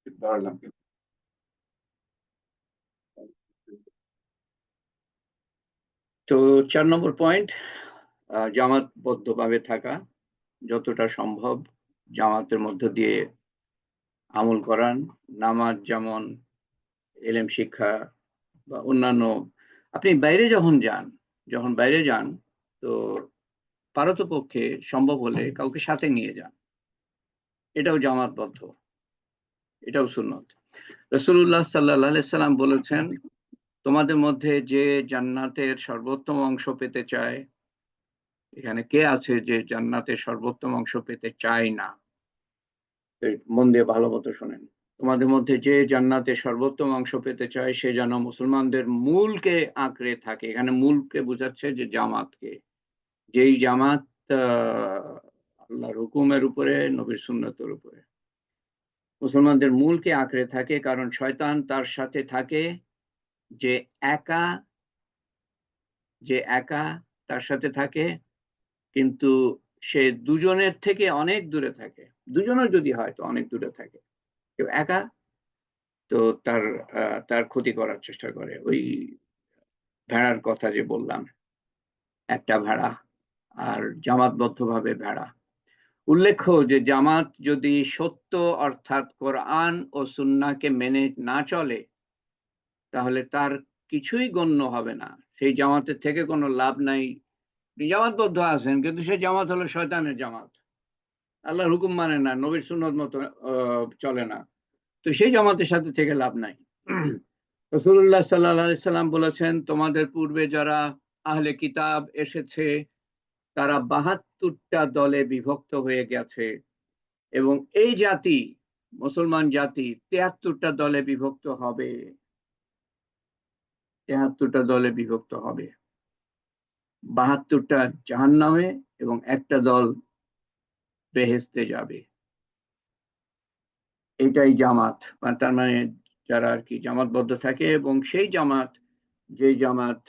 ধরলাম। তো 4 নম্বর পয়েন্ট, জামাতবদ্ধভাবে থাকা, যতটা সম্ভব জামাতের মধ্য দিয়ে আমল করান। নামাজ যেমন, এলেম শিক্ষা বা অন্যান্য, আপনি বাইরে যখন বাইরে যান, তো পারতপক্ষে সম্ভব হলে কাউকে সাথে নিয়ে যান, এটাও জামাতবদ্ধ, এটাও সুন্নত। রাসূলুল্লাহ সাল্লাল্লাহু আলাইহি সাল্লাম বলেছেন, তোমাদের মধ্যে যে জান্নাতের সর্বোত্তম অংশ পেতে চায়, এখানে কে আছে যে জান্নাতের সর্বোত্তম অংশ পেতে চায় না? মন দিয়ে ভালো মতো শোনেন। তোমাদের মধ্যে যে জান্নাতের সর্বোত্তম অংশ পেতে চায়, সে যেন মুসলমানদের মূলকে আঁকড়ে থাকে। এখানে মূলকে বোঝাচ্ছে যে জামাতকে, যেই জামাত আল্লাহর হুকুমের উপরে, নবীর সুন্নতের উপরে মুসলমানদের মূলকে আঁকড়ে থাকে। কারণ শয়তান তার সাথে থাকে, যে একা যে একা তার সাথে থাকে, কিন্তু সে দুজনের থেকে অনেক দূরে থাকে। দুজনের যদি হয় তো অনেক দূরে থাকে। কেউ একা, তো তার তার ক্ষতি করার চেষ্টা করে। ওই ভেড়ার কথা যে বললাম, একটা ভেড়া আর জামাতবদ্ধভাবে ভেড়া। উল্লেখ্য যে জামাত যদি সত্য অর্থাৎ কোরআন ও সুন্নাহকে মেনে না চলে, তাহলে তার কিছুই গণ্য হবে না। সেই জামাতের থেকে কোনো লাভ নাই। জামাতবদ্ধ আছেন, কিন্তু সেই জামাত হলো শয়তানের জামাত, আল্লাহর হুকুম মানে না, নবীর সুন্নত মতো চলে না, তো সেই জামাতের সাথে থেকে লাভ নাই। রাসূলুল্লাহ সাল্লাল্লাহু আলাইহি সাল্লাম বলেছেন, তোমাদের পূর্বে যারা আহলে কিতাব এসেছে, তারা ৭২টা দলে বিভক্ত হয়ে গেছে, এবং এই জাতি, মুসলমান জাতি, ৭৩টা দলে বিভক্ত হবে। ৭৩টা দলে বিভক্ত হবে, ৭২টা জাহান্নামে এবং একটা দল বেহেশতে যাবে। এটাই জামাত, তার মানে যারা আর কি জামাতবদ্ধ থাকে, এবং সেই জামাত, যে জামাত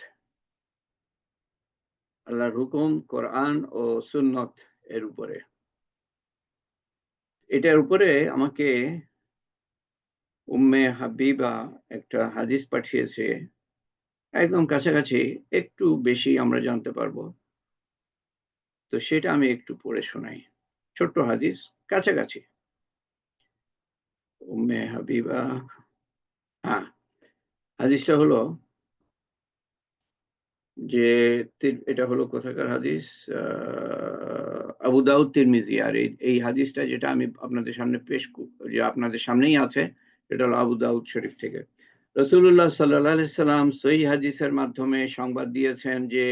আল্লাহর হুকুম, কোরআন ও সুন্নত এর উপরে। এটার উপরে আমাকে উম্মে হাবিবা একটা হাদিস পাঠিয়েছে, একদম কাছাকাছি, একটু বেশি আমরা জানতে পারবো। তো সেটা আমি একটু পড়ে শোনাই। ছোট্ট হাদিস, কাছাকাছি। উম্মে হাবিবা, হ্যাঁ, হাদিসটা হলো যে, এটা হলো কোথাকার হাদিস, আবু দাউদ তিরমিজি। আর এই হাদিসটা যেটা আমি আপনাদের সামনে যে আপনাদের সামনেই আছে, এটা হলো আবু দাউদ শরীফ থেকে। রাসূলুল্লাহ সাল্লাল্লাহু আলাইহি সাল্লাম সহিহ হাদিসের মাধ্যমে সংবাদ দিয়েছেন যে,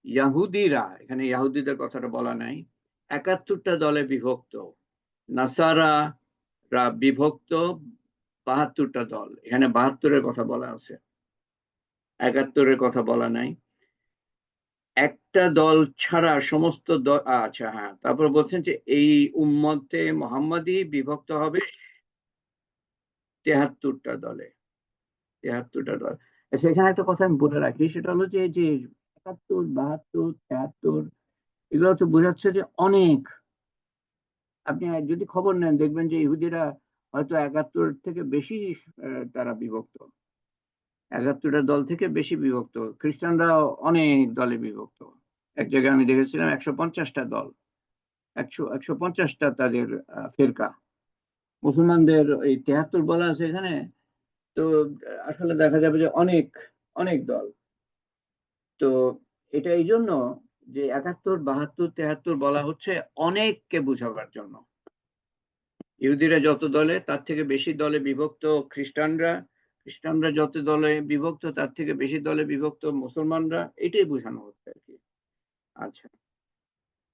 ইয়াহুদিরা, এখানে ইয়াহুদিদের কথাটা বলা নাই, ৭১টা দলে বিভক্ত। নাসারারা বিভক্ত ৭২টা দল। এখানে ৭২-এর কথা বলা আছে, ৭১-এর কথা বলা নাই। একটা দল ছাড়া সমস্ত দল, আচ্ছা হ্যাঁ, তারপর বলছেন যে এই উম্মতে মোহাম্মদী বিভক্ত হবে ৭৩টা দলে। ৭৩টা দল। সেখানে একটা কথা আমি বলে রাখি, সেটা হলো যে যে ৭১, ৭২, ৭৩, এগুলো তো বোঝাচ্ছে যে অনেক। আপনি যদি খবর নেন, দেখবেন যে ইহুদিরা হয়তো ৭১ থেকে বেশি, তারা বিভক্ত, ৭১টা দল থেকে বেশি বিভক্ত। খ্রিস্টানরা অনেক দলে বিভক্ত। এক জায়গায় আমি দেখেছিলাম ১৫০টা দল, ১৫০টা তাদের ফেরকা। মুসলমানদের এই ৭৩ বলা আছে এখানে, তো আসলে দেখা যাবে যে অনেক অনেক দল। তো এটা এই জন্য যে ৭১, ৭২, ৭৩ বলা হচ্ছে অনেককে বোঝাবার জন্য। ইহুদিরা যত দলে, তার থেকে বেশি দলে বিভক্ত খ্রিস্টানরা, খ্রিস্টানরা যত দলে বিভক্ত, তার থেকে বেশি দলে বিভক্ত মুসলমানরা, এটাই বোঝানো হচ্ছে আর কি। আচ্ছা,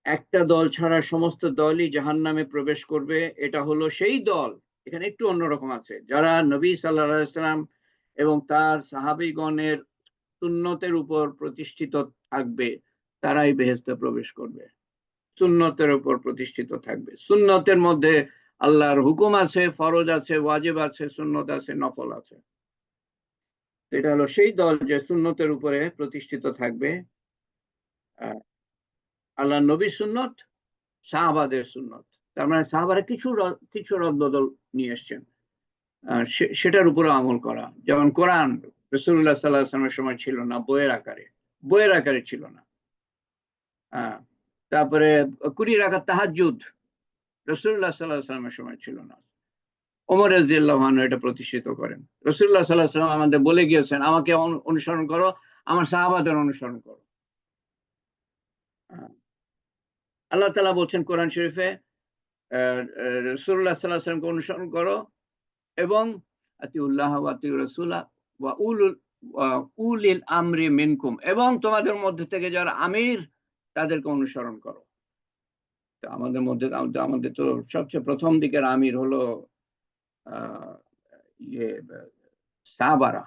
একটা দল ছাড়া সমস্ত দলই জাহান্নামে প্রবেশ করবে, এটা হলো সেই দল, এখানে একটু অন্যরকম আছে, যারা নবী সাল্লাল্লাহু আলাইহি সাল্লাম এবং তার সাহাবীগণের সুন্নতের উপর প্রতিষ্ঠিত থাকবে, তারাই বেহেশতে প্রবেশ করবে। সুন্নতের উপর প্রতিষ্ঠিত থাকবে। সুন্নতের মধ্যে আল্লাহর হুকুম আছে, ফরজ আছে, ওয়াজিব আছে, সুন্নত আছে, নফল আছে। এটা হলো সেই দল যে সুন্নতের উপরে প্রতিষ্ঠিত থাকবে। আহ, আল্লাহ নবীর সুন্নত, সাহাবাদের সুন্নত। তার মানে সাহাবারা কিছু রদবদল নিয়ে এসছেন, সেটার উপরে আমল করা। যেমন কোরআন রাসূলুল্লাহ সাল্লাল্লাহু আলাইহি ওয়াসাল্লামের সময় ছিল না, বইয়ের আকারে ছিল না। তারপরে 20 রাকাত তাহাজ্জুদ রাসূলুল্লাহ সাল্লাল্লাহু আলাইহি ওয়াসাল্লামের সময় ছিল না। ওমর রাদিয়াল্লাহু আনহু এটা প্রতিষ্ঠিত করেন। রাসূলুল্লাহ সাল্লাল্লাহু আলাইহি ওয়াসাল্লাম আমাদের বলে গিয়েছেন, আমাকে অনুসরণ করো, আমার সাহাবাদের অনুসরণ করো। আল্লাহ তাআলা বলছেন কোরআন শরীফে, রাসূলুল্লাহ সাল্লাল্লাহু আলাইহি ওয়াসাল্লামকে অনুসরণ করো এবং আতিউল্লাহ ওয়া আতিউর রাসূলা ওয়া উলিল আমরি মিনকুম, এবং তোমাদের মধ্যে থেকে যারা আমির তাদেরকে অনুসরণ করো। তো আমাদের তো সবচেয়ে প্রথম দিকের আমির হলো ইয়ে সাহাবারা,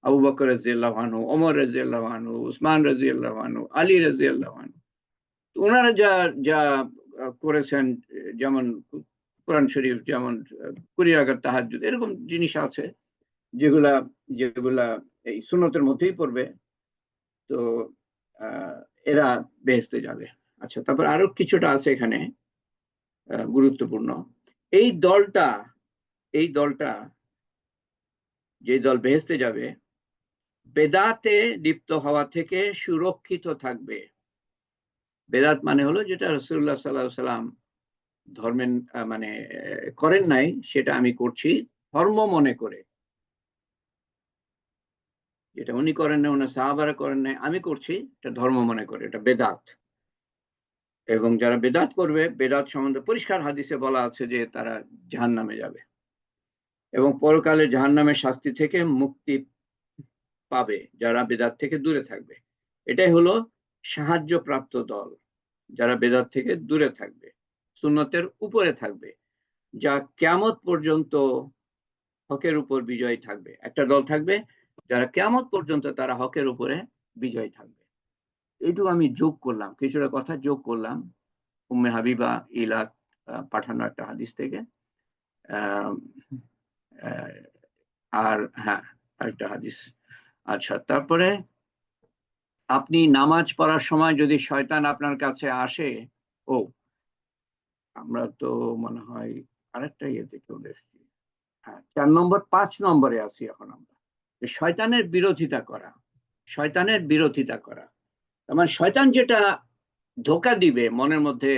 আবু বকর রাদিয়াল্লাহু আনহু, ওমর রাদিয়াল্লাহু আনহু, উসমান রাদিয়াল্লাহু আনহু, আলী রাদিয়াল্লাহু আনহু। ওনারা যা যা করেছেন, যেমন কোরআন শরীফ, যেমন 20 রাকাত তাহাজ্জুদ, এরকম জিনিস আছে যেগুলা যেগুলা এই সুন্নতের মধ্যেই পড়বে। তো এরা বেহেশতে যাবে। আচ্ছা, তারপর আরো কিছুটা আছে এখানে গুরুত্বপূর্ণ। এই দলটা যে দল বেহেশতে যাবে বেদাতে লিপ্ত হওয়া থেকে সুরক্ষিত থাকবে। বেদাত মানে হলো যেটা রাসূলুল্লাহ সাল্লাল্লাহু আলাইহি ওয়াসাল্লাম ধর্মের মানে করেন নাই, সেটা আমি করছি ধর্ম মনে করে। যেটা উনি করেন নাই, ওনার সাহাবারা করেন নাই, আমি করছি এটা ধর্ম মনে করে, এটা বেদাত। এবং যারা বেদাত করবে, বেদাত সম্বন্ধে পরিষ্কার হাদিসে বলা আছে যে তারা জাহান্নামে যাবে এবং পরকালে জাহান্নামের শাস্তি থেকে মুক্তি পাবে যারা বেদাত থেকে দূরে থাকবে। এটাই হলো সাহায্যপ্রাপ্ত দল, যারা বেদাত থেকে দূরে থাকবে, সুন্নতের উপরে থাকবে, যা কিয়ামত পর্যন্ত হকের উপর বিজয়ী থাকবে। একটা দল থাকবে যারা কিয়ামত পর্যন্ত তারা হকের উপরে বিজয়ী থাকবে। এইটুকু আমি যোগ করলাম, কিছুটা কথা যোগ করলাম উম্মে হাবিবা ইলাক পাঠানো একটা হাদিস থেকে। আর হ্যাঁ, আরেকটা হাদিস। আচ্ছা, তারপরে আপনি নামাজ পড়ার সময় যদি শয়তান আপনার কাছে আসে, ও আমরা তো মনে হয় আরেকটা ইয়েতে চলে এসেছি। হ্যাঁ, 4 নম্বর 5 নম্বরে আছি এখন আমরা। শয়তানের বিরোধিতা করা, শয়তানের বিরোধিতা করা মানে শয়তান যেটা ধোঁকা দিবে, মনের মধ্যে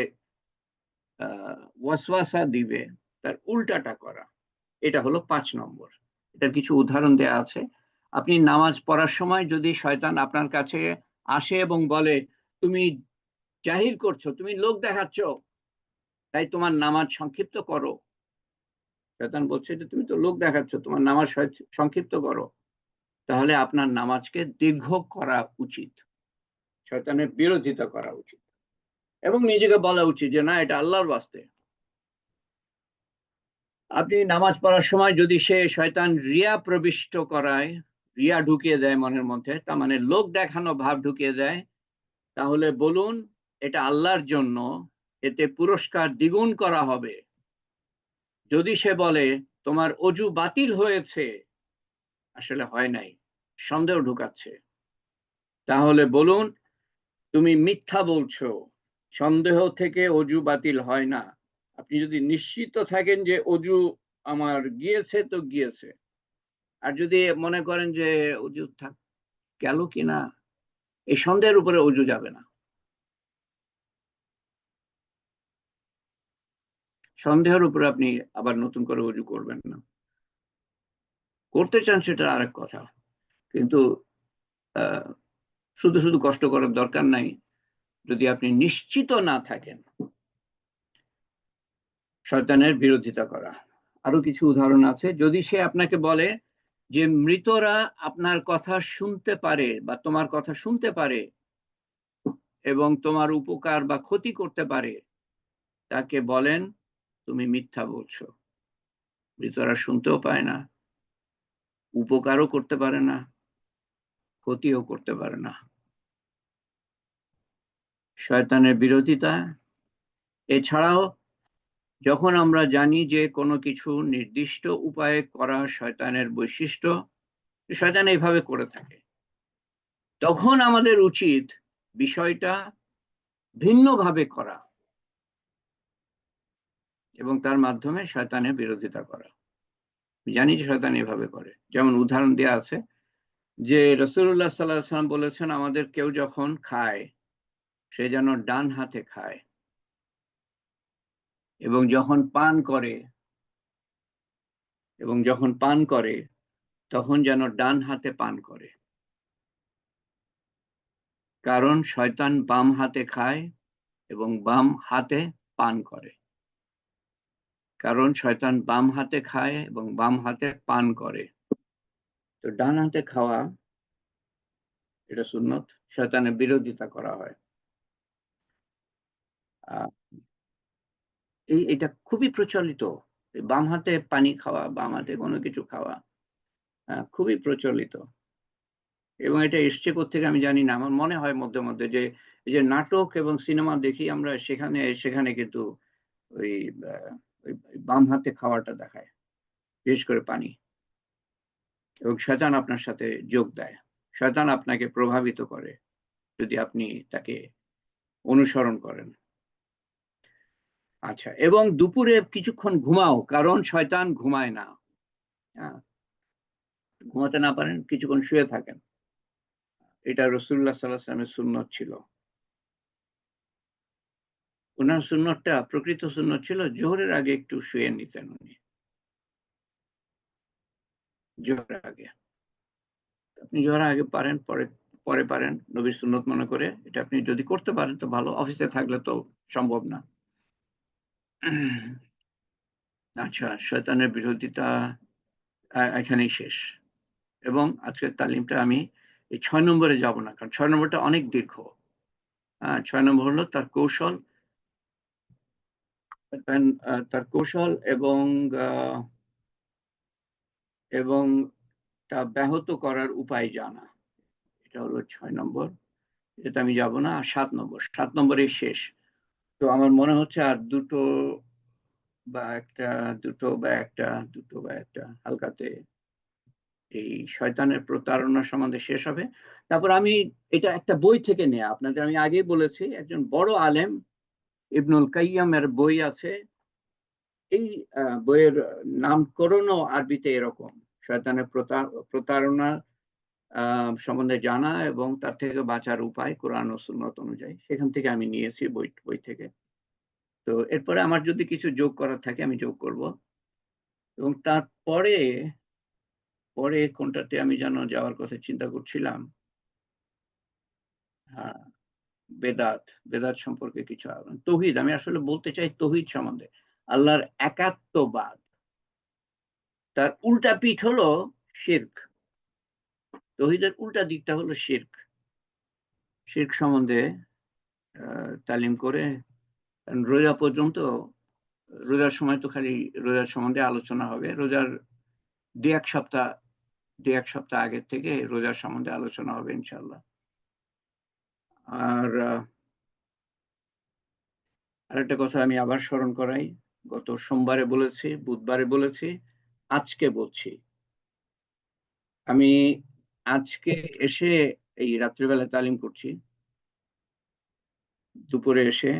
ওয়াসওয়াসা দিবে, তার উল্টাটা করা, এটা হলো 5 নম্বর। এটার কিছু উদাহরণ দেয়া আছে। আপনি নামাজ পড়ার সময় যদি শয়তান আপনার কাছে আসে এবং বলে, তুমি জাহির করছো, তুমি লোক দেখাচ্ছ, তাই তোমার নামাজ সংক্ষিপ্ত করো। শয়তান বলছে যে তুমি তো লোক দেখাচ্ছ, তোমার নামাজ সংক্ষিপ্ত করো, তাহলে আপনার নামাজকে দীর্ঘ করা উচিত, শয়তানের বিরোধিতা করা উচিত এবং নিজেকে বলা উচিত যে না, এটা আল্লাহর ওয়াস্তে। আপনি নামাজ পড়ার সময় যদি সে শয়তান রিয়া প্রবিষ্ট করায়, রিয়া ঢুকিয়ে দেয় মনের মধ্যে, তার মানে লোক দেখানো ভাব ঢুকিয়ে দেয়, তাহলে বলুন এটা আল্লাহর জন্য, এতে পুরস্কার দ্বিগুণ করা হবে। যদি সে বলে তোমার অজু বাতিল হয়েছে, আসলে হয় নাই, সন্দেহ ঢুকাচ্ছে, তাহলে বলুন তুমি মিথ্যা বলছো, সন্দেহ থেকে অজু বাতিল হয় না। আপনি যদি নিশ্চিত থাকেন যে অজু আমার গিয়েছে তো গিয়েছে, আর যদি মনে করেন যে অজু থাক গেল কিনা, এই সন্দেহের উপরে অজু যাবে না। সন্দেহের উপরে আপনি আবার নতুন করে অজু করবেন না। করতে চান সেটা আরেক কথা, কিন্তু শুধু শুধু কষ্ট করার দরকার নাই যদি আপনি নিশ্চিত না থাকেন। শয়তানের বিরোধিতা করা, আরো কিছু উদাহরণ আছে। যদি সে আপনাকে বলে যে মৃতরা আপনার কথা শুনতে পারে বা তোমার কথা শুনতে পারে এবং তোমার উপকার বা ক্ষতি করতে পারে, তাকে বলেন তুমি মিথ্যা বলছো, মৃতরা শুনতেও পায় না, উপকারও করতে পারে না, ক্ষতিও করতে পারে না। শয়তানের বিরোধিতা। এছাড়াও যখন আমরা জানি যে কোনো কিছু নির্দিষ্ট উপায়ে করা শয়তানের বৈশিষ্ট্য, শয়তান এইভাবে করে থাকে, তখন আমাদের উচিত বিষয়টা ভিন্নভাবে করা এবং তার মাধ্যমে শয়তানের বিরোধিতা করা। জানি যে শয়তান এভাবে করে। যেমন উদাহরণ দেয়া আছে যে রাসূলুল্লাহ সাল্লাল্লাহু আলাইহি ওয়াসাল্লাম বলেছেন, আমাদের কেউ যখন খায় সে যেন ডান হাতে খায়, এবং যখন পান করে তখন যেন ডান হাতে পান করে। কারণ শয়তান বাম হাতে খায় এবং বাম হাতে পান করে। কারণ শয়তান বাম হাতে খায় এবং বাম হাতে পান করে। তো ডান হাতে খাওয়া এটা সুন্নত, শয়তানের বিরোধিতা করা হয়। এটা খুবই প্রচলিত, বাম হাতে পানি খাওয়া, বাম হাতে কোনো কিছু খাওয়া খুবই প্রচলিত। এবং এটা এসছে কোত্থেকে আমি জানি না। আমার মনে হয় মধ্যে মধ্যে যে এই যে নাটক এবং সিনেমা দেখি আমরা, সেখানে কিন্তু ওই ওই বাম হাতে খাওয়াটা দেখায়, বিশেষ করে পানি। এবং শয়তান আপনার সাথে যোগ দেয়, শয়তান আপনাকে প্রভাবিত করে যদি আপনি তাকে অনুসরণ করেন। আচ্ছা, এবং দুপুরে কিছুক্ষণ ঘুমাও, কারণ শয়তান ঘুমায় না। ঘুমাতে না পারেন, কিছুক্ষণ শুয়ে থাকেন। এটা রাসূলুল্লাহ সাল্লাল্লাহু আলাইহি ওয়াসাল্লামের সুন্নত ছিল। উনার সুন্নতটা, প্রকৃত সুন্নত ছিল জোহরের আগে একটু শুয়ে নিতেন উনি। জোহরের আগে, আপনি জোহরের আগে পারেন, পরে পরে পারেন, নবীর সুন্নত মনে করে এটা আপনি যদি করতে পারেন তো ভালো, অফিসে থাকলে তো সম্ভব না। আচ্ছা, শয়তানের বিরোধিতা এখানেই শেষ। এবং আজকের তালিমটা আমি এই ৬ নম্বরে যাব না, কারণ ৬ নম্বরটা অনেক দীর্ঘ। ৬ নম্বর হলো তার কৌশল এবং তা ব্যাহত করার উপায় জানা। এটা হলো ৬ নম্বর, এটাতে আমি যাব না। আর ৭ নম্বরে শেষ। তো আমার মনে হচ্ছে আর দুটো বা একটা হালকাতে এই শয়তানের প্রতারণা সম্বন্ধে শেষ হবে। তারপর আমি, এটা একটা বই থেকে নেয়া, আপনাদের আমি আগেই বলেছি, একজন বড় আলেম ইবনুল কাইয়্যিমের বই আছে। এই বইয়ের নামকরণও আরবিতে এরকম, শয়তানের প্রতারণা সম্বন্ধে জানা এবং তার থেকে বাঁচার উপায় কোরআন ও সুন্নত অনুযায়ী। সেখান থেকে আমি নিয়েছি বই থেকে। তো এরপরে আমার যদি কিছু যোগ করার থাকে আমি যোগ করব। এবং তারপরে কোনটাতে আমি যেন যাওয়ার কথা চিন্তা করছিলাম। হ্যাঁ, বেদাত সম্পর্কে কিছু, তৌহিদ, আমি আসলে বলতে চাই তৌহিদ সম্বন্ধে, আল্লাহর একাত্মবাদ। তার উল্টা পিঠ হলো শিরক। তৌহিদের উল্টা দিকটা হলো শিরক। শিরক সম্বন্ধে তালিম করে, রোজা পর্যন্ত, রোজার সময় তো খালি রোজার সম্বন্ধে আলোচনা হবে। রোজার দু এক সপ্তাহ আগের থেকে রোজার সম্বন্ধে আলোচনা হবে ইনশাল্লাহ। আর আরেকটা কথা আমি আবার স্মরণ করাই, গত সোমবারে বলেছি, বুধবারে বলেছি, আজকে বলছি, আমি আজকে এসে এই রাত্রিবেলা তালিম করছি, দুপুরে এসে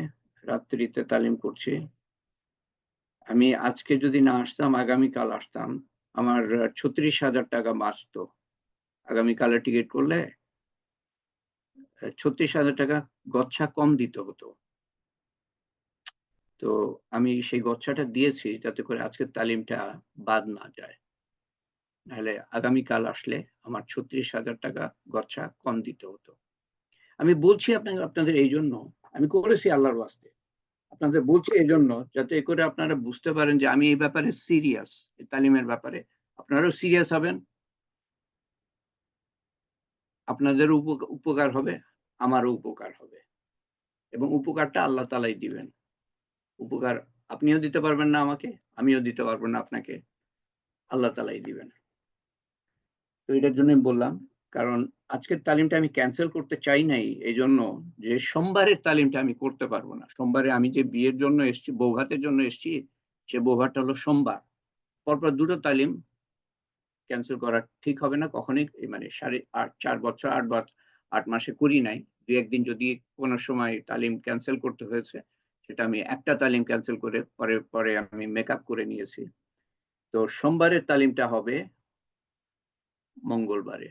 রাত্রিতে তালিম করছি। আমি আজকে যদি না আসতাম, আগামীকাল আসতাম, আমার ৩৬,০০০ টাকা বাঁচতো। আগামীকালের টিকিট করলে ৩৬,০০০ টাকা গচ্ছা কম দিতে হতো। তো আমি সেই গচ্ছাটা দিয়েছি যাতে করে আজকের তালিমটা বাদ না যায়। নাহলে আগামীকাল আসলে আমার ৩৬,০০০ টাকা গচ্ছা কম দিতে হতো। আমি বলছি আপনাদের এই জন্য, আমি করেছি আল্লাহর ওয়াস্তে, আপনাদের বলছি এই জন্য যাতে করে আপনারা বুঝতে পারেন যে আমি এই ব্যাপারে সিরিয়াস, এই তালিমের ব্যাপারে। আপনারাও সিরিয়াস হবেন, আপনাদের উপকার হবে, আমারও উপকার হবে। এবং উপকারটা আল্লাহ তাআলাই দিবেন। উপকার আপনিও দিতে পারবেন না আমাকে, আমিও দিতে পারবো না আপনাকে, আল্লাহ তাআলাই দিবেন। তো এটার জন্যই বললাম, কারণ আজকের তালিমটা আমি ক্যান্সেল করতে চাই নাই এই জন্য যে সোমবারের তালিমটা আমি করতে পারবো না। সোমবারে আমি যে বিয়ের জন্য এসছি, বৌভাতের জন্য এসছি, সে বৌভাতটা হলো সোমবার। পরপর দুটো তালিম ক্যান্সেল করা ঠিক হবে না কখনোই। মানে 4 বছর 8 মাসে করি নাই। দু একদিন যদি কোনো সময় তালিম ক্যান্সেল করতে হয়েছে, সেটা আমি একটা তালিম ক্যান্সেল করে পরে আমি মেকআপ করে নিয়েছি। তো সোমবারের তালিমটা হবে মঙ্গলবারে,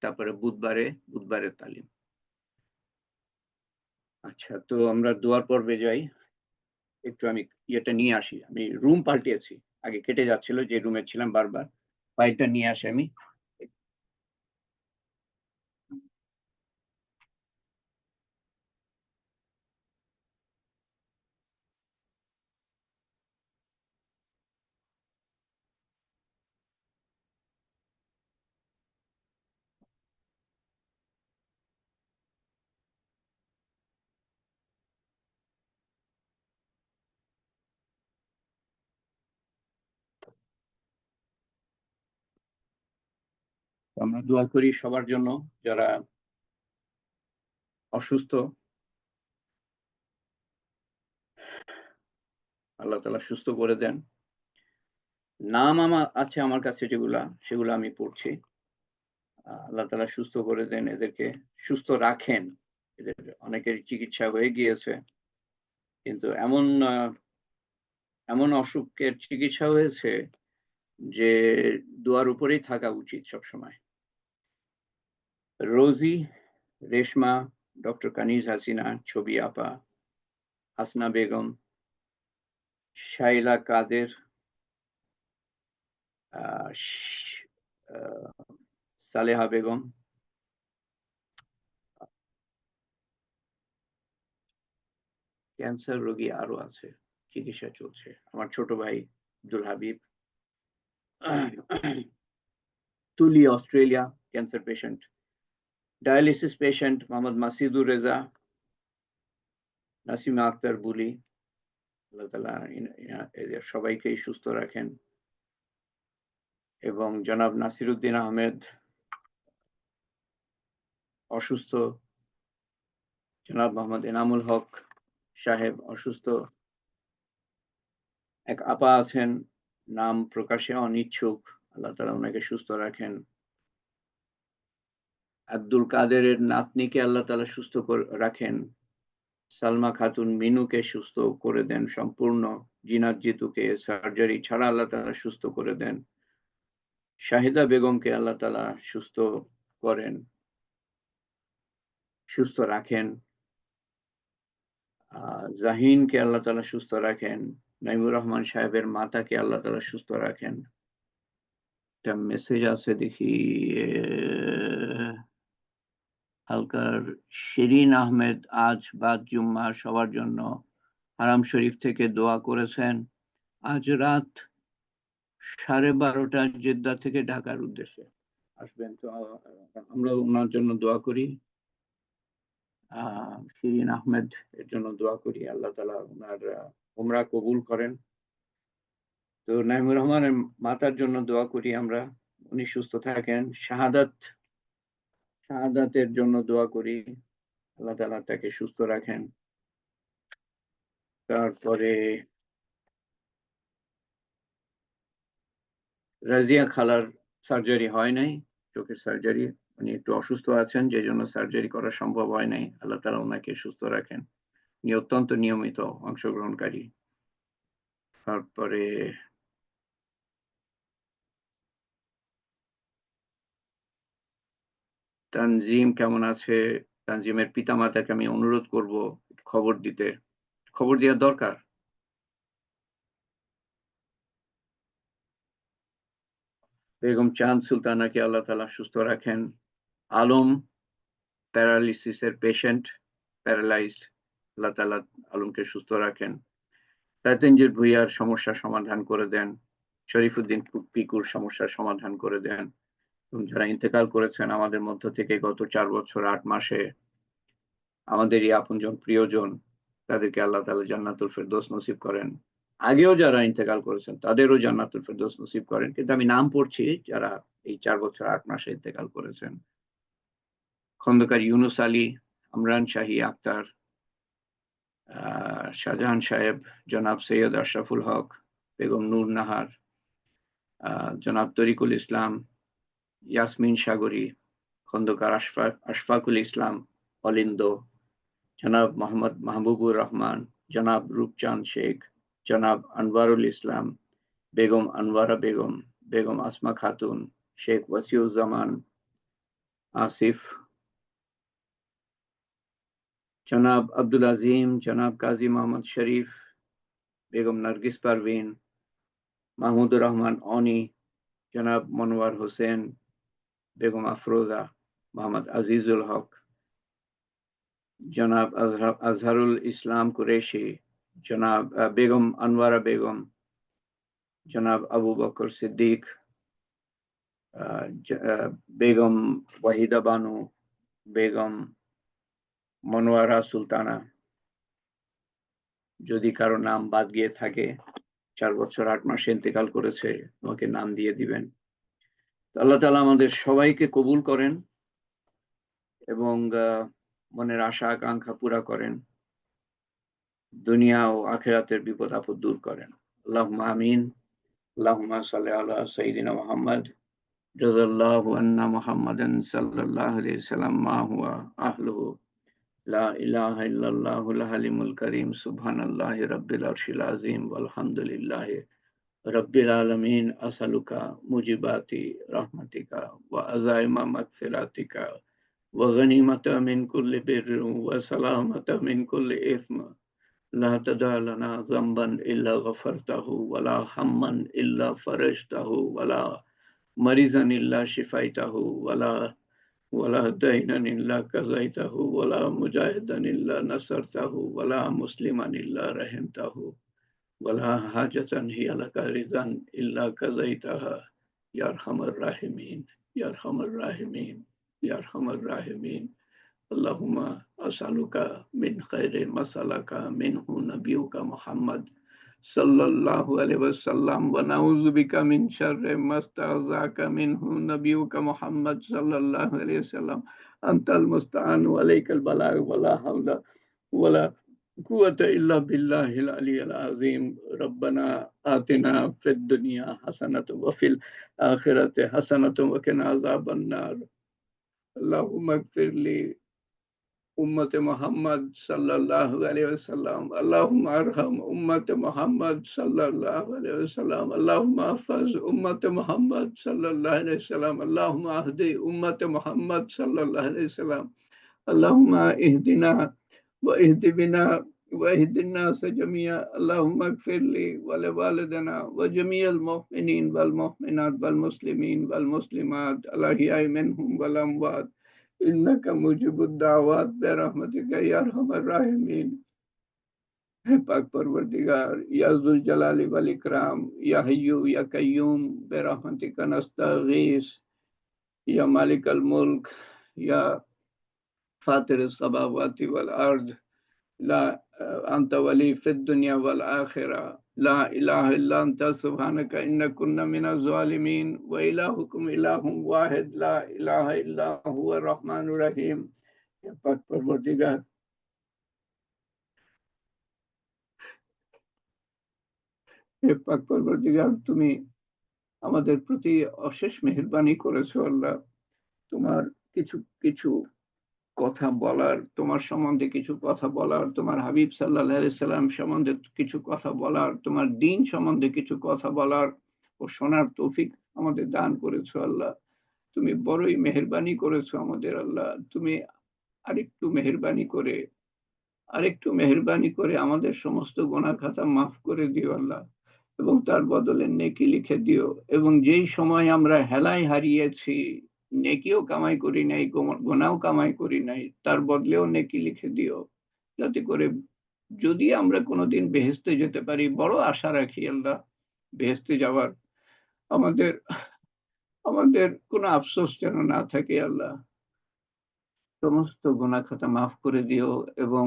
তারপরে বুধবারের তালিম। আচ্ছা, তো আমরা দোয়ার পর্বে যাই। একটু আমি ইয়েটা নিয়ে আসি, আমি রুম পাল্টিয়েছি, আগে কেটে যাচ্ছিল যে রুমে ছিলাম বারবার। ফাইলটা নিয়ে আসি আমি। আমরা দোয়া করি সবার জন্য যারা অসুস্থ, আল্লাহ তাআলা সুস্থ করে দেন। নাম আমার আছে আমার কাছে, সেগুলো আমি পড়ছি। আল্লাহ তাআলা সুস্থ করে দেন, এদেরকে সুস্থ রাখেন। এদের অনেকের চিকিৎসা হয়ে গিয়েছে, কিন্তু এমন অসুখের চিকিৎসা হয়েছে যে দোয়ার উপরেই থাকা উচিত সবসময়। রোজি, রেশমা, ডক্টর কানিজ হাসিনা, ছবি আপা, হাসনা বেগম, শাইলা কাদের, সালেহা বেগম, ক্যান্সার রোগী আরো আছে, চিকিৎসা চলছে। আমার ছোট ভাই Abdul Habib, Tuli Australia, cancer patient. Dialysis patient Mohammad Masidur Reza, Nasima Akter Buli. আল্লাহ তাআলা এদের সবাইকেই সুস্থ রাখেন। এবং জনাব নাসিরউদ্দিন আহমেদ অসুস্থ, জনাব মোহাম্মদ এনামুল হক সাহেব অসুস্থ, এক আপা আছেন নাম প্রকাশে অনিচ্ছুক, আল্লাহ তাআলা ওনাকে সুস্থ রাখেন। আব্দুল কাদেরের নাতনিকে আল্লাহ তাআলা সুস্থ রাখেন। সালমা খাতুন মিনুকে সুস্থ করে দেন সম্পূর্ণ। জিনাত জিতুকে সার্জারি ছাড়া আল্লাহ তাআলা সুস্থ করে দেন। শাহিদা বেগমকে আল্লাহ তাআলা সুস্থ করেন, সুস্থ রাখেন। জাহিনকে আল্লাহ তাআলা সুস্থ রাখেন। নাইমুর রহমান সাহেবের মাতাকে আল্লাহ তাআলা সুস্থ রাখেন। একটা মেসেজ আছে দেখি, হালকার শিরিন আহমেদ আজ বাদ জুম্মা সবার জন্য হারাম শরীফ থেকে দোয়া করেছেন। আজ রাত 12:30 জেদ্দা থেকে ঢাকার উদ্দেশ্যে আসবেন। তো আমরা ওনার জন্য দোয়া করি। শিরিন আহমেদ এর জন্য দোয়া করি, আল্লাহ তাআলা ওনার উমরা কবুল করেন। তো নাইমুর রহমানের মাতার জন্য দোয়া করি আমরা, উনি সুস্থ থাকেন। শাহাদাতের জন্য দোয়া করি, আল্লাহ তাআলা তাকে সুস্থ রাখেন। তারপরে রাজিয়া খালার সার্জারি হয় নাই, চোখের সার্জারি, উনি একটু অসুস্থ আছেন, যে জন্য সার্জারি করা সম্ভব হয় নাই। আল্লাহ তাআলা ওনাকে সুস্থ রাখেন, উনি অত্যন্ত নিয়মিত অংশগ্রহণকারী। তারপরে তানজিম কেমন আছে? তানজিমের পিতামাতাকে আমি অনুরোধ করব খবর দিতে, খবর দেওয়া দরকার। বেগম চাঁদ সুলতানাকে আল্লাহ তাআলা সুস্থ রাখেন। আলম প্যারালিসিসের পেশেন্ট, প্যারালাইজড, আল্লাহ তাআলা আলমকে সুস্থ রাখেন। তাইতেনজির ভুইয়ার সমস্যার সমাধান করে দেন। শরীফুদ্দিন পিকুর সমস্যার সমাধান করে দেন। যারা ইন্তেকাল করেছেন আমাদের মধ্য থেকে গত 4 বছর 8 মাসে, আমাদেরই আপনজন প্রিয়জন, তাদেরকে আল্লাহ তাআলা জান্নাতুল ফেরদৌস নসিব করেন। আগেও যারা ইন্তেকাল করেছেন তাদেরও জান্নাতুল ফেরদৌস নসিব করেন, কিন্তু আমি নাম পড়ছি যারা এই 4 বছর 8 মাসে ইন্তেকাল করেছেন। খন্দকার ইউনুস আলী, আমরান শাহী আক্তার, শাহজাহান সাহেব, জনাব সৈয়দ আশরাফুল হক, বেগম নূর নাহার, জনাব তরিকুল ইসলাম, ইয়াসমিন সাগরী, খন্দকার আশফাকুল ইসলাম অলিন্দ, জনাব মোহাম্মদ মাহবুবুর রহমান, জনাব রূপচাঁদ শেখ, জনাব আনওয়ারুল ইসলাম, বেগম আনোয়ারা বেগম, বেগম আসমা খাতুন, শেখ ওয়াসিউজ্জামান আসিফ, জনাব আব্দুল আজিম, জনাব কাজী মোহাম্মদ শরীফ, বেগম নার্গিস পারভিন, মাহমুদুর রহমান অনি, জনাব মনোয়ার হোসেন, বেগম আফরোজা, মোহাম্মদ আজিজুল হক, জনাব আজহারুল ইসলাম কুরেশি, জনাব বেগম আনোয়ারা বেগম, জনাব আবু বকর সিদ্দিক, বেগম ওয়াহিদা বানু, বেগম মনোয়ারা সুলতানা। যদি কারো নাম বাদ গিয়ে থাকে, 4 বছর 8 মাসে ইন্তেকাল করেছে, তোমাকে নাম দিয়ে দিবেন। আল্লাহ তাআলা আমাদের সবাইকে কবুল করেন এবং মনের আশা আকাঙ্ক্ষা পুরা করেন, দুনিয়া ও আখিরাতের বিপদ আপদ দূর করেন। আল্লাহুম্মা আমিন। আল্লাহুম্মা সাল্লি আলা সাইয়্যিদিনা মুহাম্মদ জাযাল্লাহু আন্না মুহাম্মাদান সাল্লাল্লাহু আলাইহি ওয়াসাল্লাম মা হুয়া আহলুহু লা ইলাহা ইল্লাল্লাহুল হালিমুল কারীম সুবহানাল্লাহি রাব্বিল আরশিল আযীম ওয়ালহামদুলিল্লাহি রাব্বিল আলামিন আসআলুকা মুজিবাতি রাহমাতিকা ওয়া আযাইমা মাগফিরাতিকা ওয়া গনিমাতা মিন কুল্লি বিররিন ওয়া সালামাতা মিন কুল্লি ইসম লা তাদা লানা যামবান ইল্লা গফারতাহু ওয়া লা হাম্মান ইল্লা ফারাজতাহু ওয়া লা মারিজান ইল্লা শিফাইতাহু ওয়া লা দাইনান ইল্লা কাযাইতাহু ওয়া লা মুজাহিদান ইল্লা নাসারতাহু ওয়া লা মুসলিমান ইল্লা রাহিমতাহু ওয়ালা হাজাতান হিয়া লাকা রিজান ইল্লা কাযাইতাহা ইয়া আরহামার রাহিমিন, ইয়া আরহামার রাহিমিন, ইয়া আরহামার রাহিমিন। আল্লাহুম্মা আসআলুকা মিন খায়রি মা সালাকা মিনহু নাবিয়ুকা মুহাম্মদ সাল্লাল্লাহু আলাইহি ওয়াসাল্লাম ওয়া নাউযু বিকা মিন শাররি মা ইসতাযাকা মিনহু নাবিয়ুকা মুহাম্মদ সাল্লাল্লাহু আলাইহি ওয়াসাল্লাম। আনতাল মুস্তাআন ওয়া আলাইকাল বালাগ ওয়া লা হাওলা ওয়া লা কুওয়াতা ইল্লা বিল্লাহিল আলিয়্যিল আযীম। রব্বানা আতিনা ফিদ দুনিয়া হাসানাতাও ওয়া ফিল আখিরাতি হাসানাতাও ওয়া কিনা আযাবান নার। আল্লাহুম্মা ইগফির লি উম্মতে মুহাম্মদ সাল্লাল্লাহু আলাইহি ওয়াসাল্লাম। আল্লাহুম্মা আরহাম উম্মতে মুহাম্মদ সাল্লাল্লাহু আলাইহি ওয়াসাল্লাম। আল্লাহুম্মা আহফাজ উম্মতে মুহাম্মদ সাল্লাল্লাহু আলাইহি ওয়াসাল্লাম। আল্লাহুম্মা আহদি উম্মতে মুহাম্মদ সাল্লাল্লাহু আলাইহি ওয়াসাল্লাম। আল্লাহুম্মা ইহদিনা ওয়া ইহদি বিনা ওয়া ইহদিন নাস জামিয়া। আল্লাহুম্মা ইগফির লি ওয়া লিওয়ালিদিনা ওয়া জামিআল মুমিনিন ওয়াল মুমিনাত ওয়াল মুসলিমিন ওয়াল মুসলিমাত আল আহইয়াই মিনহুম ওয়াল আমওয়াত ইন্নাকা মুজিবুদ দাওয়াত বিরহমাতিকা ইয়া আরহামার রাহিমিন। হে পাক পরবর্তীগার, ইয়া যুল জালালি ওয়াল ইকরাম, ইয়া হাইয়্যু ইয়া কাইয়্যুম বিরহমাতিকা নাস্তাগীস, ইয়া মালিকাল মুলক, ইয়া ফাতিরিস সামাওয়াতি ওয়াল আরদ, লা আনতা ওয়ালি ফিদ দুনিয়া ওয়াল আখিরা, লা ইলাহা ইল্লা আনতা সুবহানাকা ইন্না কুন্না মিনাজ জালিমিন, ওয়া ইলাহুকুম ইলাহুম ওয়াহিদ লা ইলাহা ইল্লা হুয়ার রহমানুর রহিম। হে পাক পরবর্তীগার, হে পাক পরবর্তীগার, তুমি আমাদের প্রতি অশেষ মেহেরবানি করেছো আল্লাহ। তোমার কিছু কিছু কথা বলার, তোমার সম্বন্ধে কিছু কথা বলার, তোমার হাবিব সাল্লাল্লাহু আলাইহি সাল্লাম সম্বন্ধে কিছু কথা বলার, তোমার দ্বীন সম্বন্ধে কিছু কথা বলার ও শোনার তৌফিক আমাদের দান করেছো আল্লাহ। তুমি বড়ই মেহেরবানি করেছো আমাদের আল্লাহ। তুমি আরেকটু মেহেরবানি করে আমাদের সমস্ত গুনাহ খাতা মাফ করে দিও আল্লাহ, এবং তার বদলে নেকি লিখে দিও। এবং যেই সময় আমরা হেলায় হারিয়েছি, নেকিও কামাই করি নাই, গুনাহও কামাই করি নাই, তার বদলেও নেকি লিখে দিও, যাতে করে যদি আমরা কোনোদিন বেহেশতে যেতে পারি, বড় আশা রাখি আল্লাহ বেহেশতে যাওয়ার, আমাদের আমাদের কোনো আফসোস যেন না থাকে আল্লাহ। সমস্ত গুনাহ খাতা মাফ করে দিও, এবং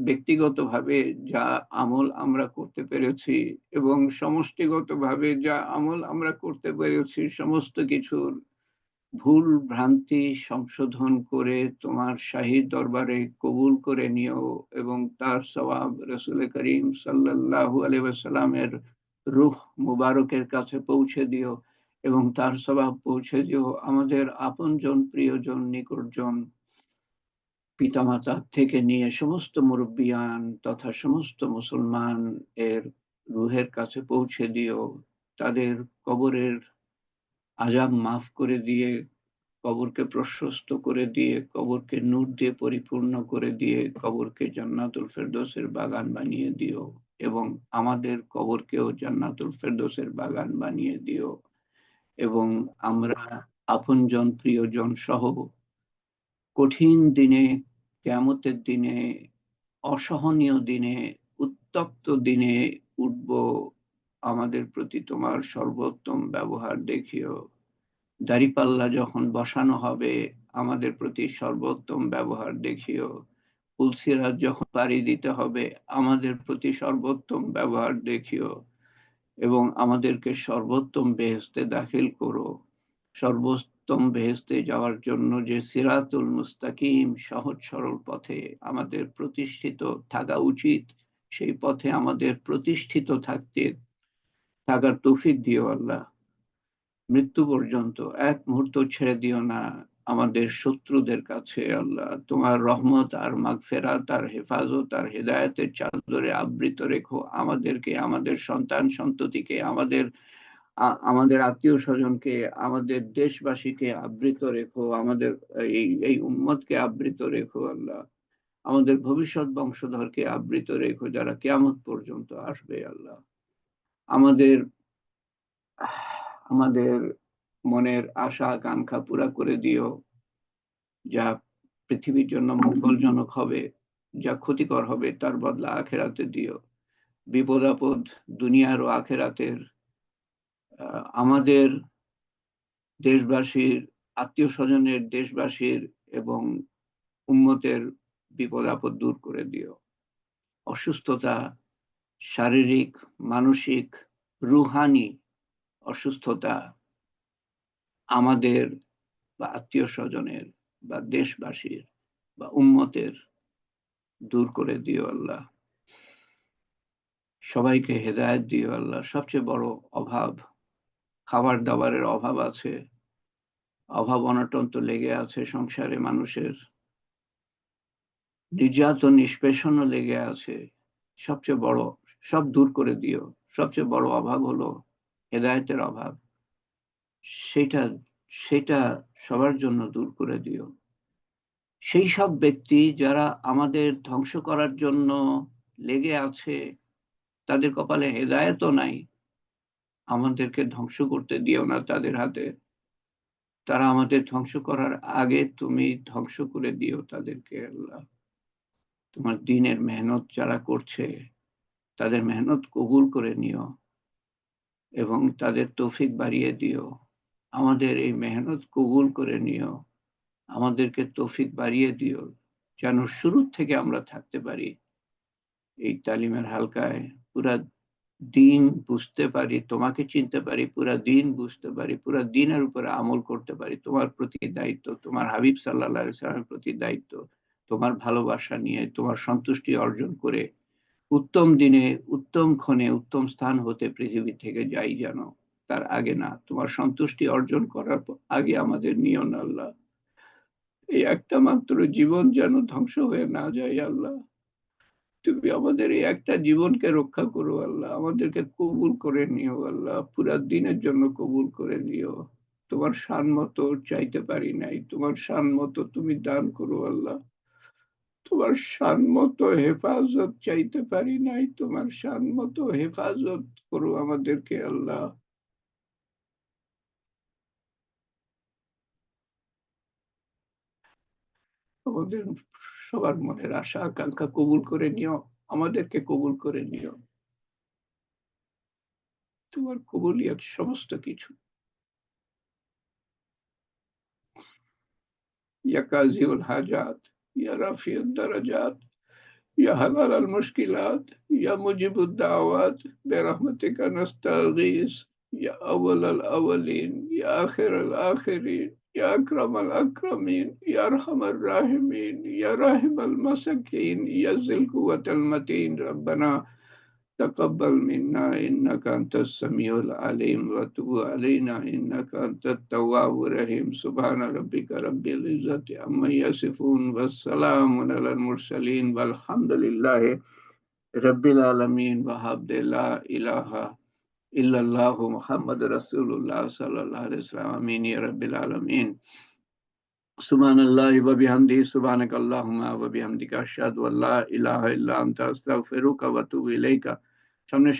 ব্যক্তিগতভাবে যা আমল আমরা করতে পেরেছি এবং সমষ্টিগতভাবে যা আমল আমরা করতে পেরেছি, সমস্ত কিছুর ভুল ভ্রান্তি সংশোধন করে তোমার শাহী দরবারে কবুল করে নিও, এবং তার সওয়াব রাসূল করিম সাল্লাল্লাহু আলাইহি ওয়াসাল্লামের রূহ মুবারকের কাছে পৌঁছে দিও, এবং তার সওয়াব পৌঁছে দিও আমাদের আপনজন, প্রিয়জন, নিকটজন, পিতামাতা থেকে নিয়ে সমস্ত মুরব্বিয়ান তথা সমস্ত মুসলমান এর রুহের কাছে পৌঁছে দিও। তাদের কবরের আযাব মাফ করে দিয়ে, কবরকে প্রশস্ত করে দিয়ে, কবরকে নূর দিয়ে পরিপূর্ণ করে দিয়ে, কবরকে জান্নাতুল ফেরদৌসের বাগান বানিয়ে দিও এবং আমাদের কবরকেও জান্নাতুল ফেরদৌসের বাগান বানিয়ে দিও এবং আমরা আপনজন প্রিয়জন সহ কঠিন দিনে, কিয়ামতের দিনে, অসহনীয় দিনে, উত্তপ্ত দিনে উঠব, আমাদের প্রতি তোমার সর্বোত্তম ব্যবহার দেখিও। দাঁড়িপাল্লা যখন বসানো হবে, আমাদের প্রতি সর্বোত্তম ব্যবহার দেখিও। পুলসিরাত যখন পাড়ি দিতে হবে, আমাদের প্রতি সর্বোত্তম ব্যবহার দেখিও এবং আমাদেরকে সর্বোত্তম বেহেশতে দাখিল করো। সর্বোত্তম বেহেশতে যাওয়ার জন্য যে সিরাতুল মুস্তাকিম সহজ সরল পথে আমাদের প্রতিষ্ঠিত থাকা উচিত, সেই পথে আমাদের প্রতিষ্ঠিত থাকার তৌফিক দিও আল্লাহ। মৃত্যু পর্যন্ত এক মুহূর্ত ছেড়ে দিও না আমাদের শত্রুদের কাছে আল্লাহ। তোমার রহমত আর মাগফিরাত আর হেফাজত আর হেদায়েতের চাদরে আবৃত রেখো আমাদেরকে, আমাদের সন্তান সন্ততিকে, আমাদের আত্মীয় স্বজনকে, আমাদের দেশবাসীকে আবৃত রেখো, আমাদের এই উম্মতকে আবৃত রেখো আল্লাহ। আমাদের ভবিষ্যৎ বংশধরকে আবৃত রেখো যারা কিয়ামত পর্যন্ত আসবে আল্লাহ। আমাদের আমাদের মনের আশা আকাঙ্ক্ষা পুরা করে দিও, যা পৃথিবীর জন্য মঙ্গলজনক হবে, যা ক্ষতিকর হবে তার বদলা আখেরাতে দিও। বিপদ আপদ দুনিয়ার ও আখেরাতের আমাদের দেশবাসীর, আত্মীয় স্বজনের, দেশবাসীর এবং উম্মতের বিপদ আপদ দূর করে দিও। অসুস্থতা, শারীরিক, মানসিক, রুহানি অসুস্থতা আমাদের বা আত্মীয় স্বজনের বা দেশবাসীর বা উম্মতের দূর করে দিও আল্লাহ। সবাইকে হেদায়েত দিও আল্লাহ। সবচেয়ে বড় অভাব, খাবার দাবারের অভাব আছে, অভাব অনটন তো লেগে আছে সংসারে মানুষের, নির্যাতন নিষ্পেষণও লেগে আছে। সবচেয়ে বড়, সব দূর করে দিও। সবচেয়ে বড় অভাব হলো হেদায়েতের অভাব, সেটা সেটা সবার জন্য দূর করে দিও। সেই সব ব্যক্তি যারা আমাদের ধ্বংস করার জন্য লেগে আছে, তাদের কপালে হেদায়েতও নাই, আমাদেরকে ধ্বংস করতে দিও না তাদের হাতে। তারা আমাদের ধ্বংস করার আগে তুমি ধ্বংস করে দিও তাদেরকে আল্লাহ। তোমার দ্বীনের মেহনত যারা করছে, তাদের মেহনত কবুল করে নিও এবং তাদের তৌফিক বাড়িয়ে দিও। আমাদের এই মেহনত কবুল করে নিও, আমাদেরকে তৌফিক বাড়িয়ে দিও, যেন শুরু থেকে আমরা থাকতে পারি এই তালিমের হালকায়, পুরা দিন বুঝতে পারি, তোমাকে চিনতে পারি, পুরা দিন বুঝতে পারি, পুরা দিনের উপরে আমল করতে পারি। তোমার প্রতি দায়িত্ব, তোমার হাবিব সাল্লাল্লাহু আলাইহি সাল্লামের প্রতি দায়িত্ব, তোমার ভালোবাসা নিয়ে, তোমার সন্তুষ্টি অর্জন করে উত্তম দিনে, উত্তম ক্ষণে, উত্তম স্থান হতে পৃথিবী থেকে যাই যেন, তার আগে না। তোমার সন্তুষ্টি অর্জন করার আগে আমাদের নিও না আল্লাহ। এই একটা মাত্র জীবন যেন ধ্বংস হয়ে না যায় আল্লাহ। তুমি আমাদের এই একটা জীবনকে রক্ষা করো আল্লাহ, আমাদেরকে কবুল করে নিও আল্লাহ, পুরা দিনের জন্য কবুল করে নিও। তোমার শান মতো চাইতে পারি নাই, তোমার শান মতো তুমি দান করো আল্লাহ। তোমার শান মতো হেফাজত চাইতে পারি নাই, তোমার শান মতো হেফাজত করো আমাদেরকে আল্লাহ। আমাদের সবার মনের আশা আকাঙ্ক্ষা কবুল করে নিও, আমাদেরকে কবুল করে নিও। তোমার কবুলিয়ত সমস্ত কিছু। ইয়া কাযিউল হাজাত, ইয়া রাফিউদ দারাজাত, ইয়া হালাল মুশকিলাত, ইয়া মুজিবুদ দাওয়াত, বিরহমাতিকা নাস্তাগীস, ইয়া আউয়ালাল আওয়ালিন, ইয়া আখিরাল আখিরিন, ইয়া আকরামাল আকরামিন, ইয়া আরহামার রাহিমিন, ইয়া রাহিমাল মাসাকিন, ইয়া যিল কুওয়াতিল মাতিন। রব্বানা تقبل منا إنك أنت السميع العليم وتب علينا إنك أنت التواب الرحيم. سبحان ربك رب العزة عما يصفون والسلام على المرسلين والحمد لله رب العالمين. وحمد لا إله ইল্লাল্লাহু মুহাম্মাদুর রাসূলুল্লাহ সাল্লাল্লাহু আলাইহি ওয়াসাল্লাম। আমিন ইয়া রাব্বিল আলামিন। সুবহানাল্লাহি ওয়া বিহামদিহি সুবহানাকাল্লাহুম্মা ওয়া বিহামদিকা আশহাদু আল্লা ইলাহা ইল্লা আনতা আস্তাগফিরুকা ওয়া আতুবু ইলাইকা। সামনে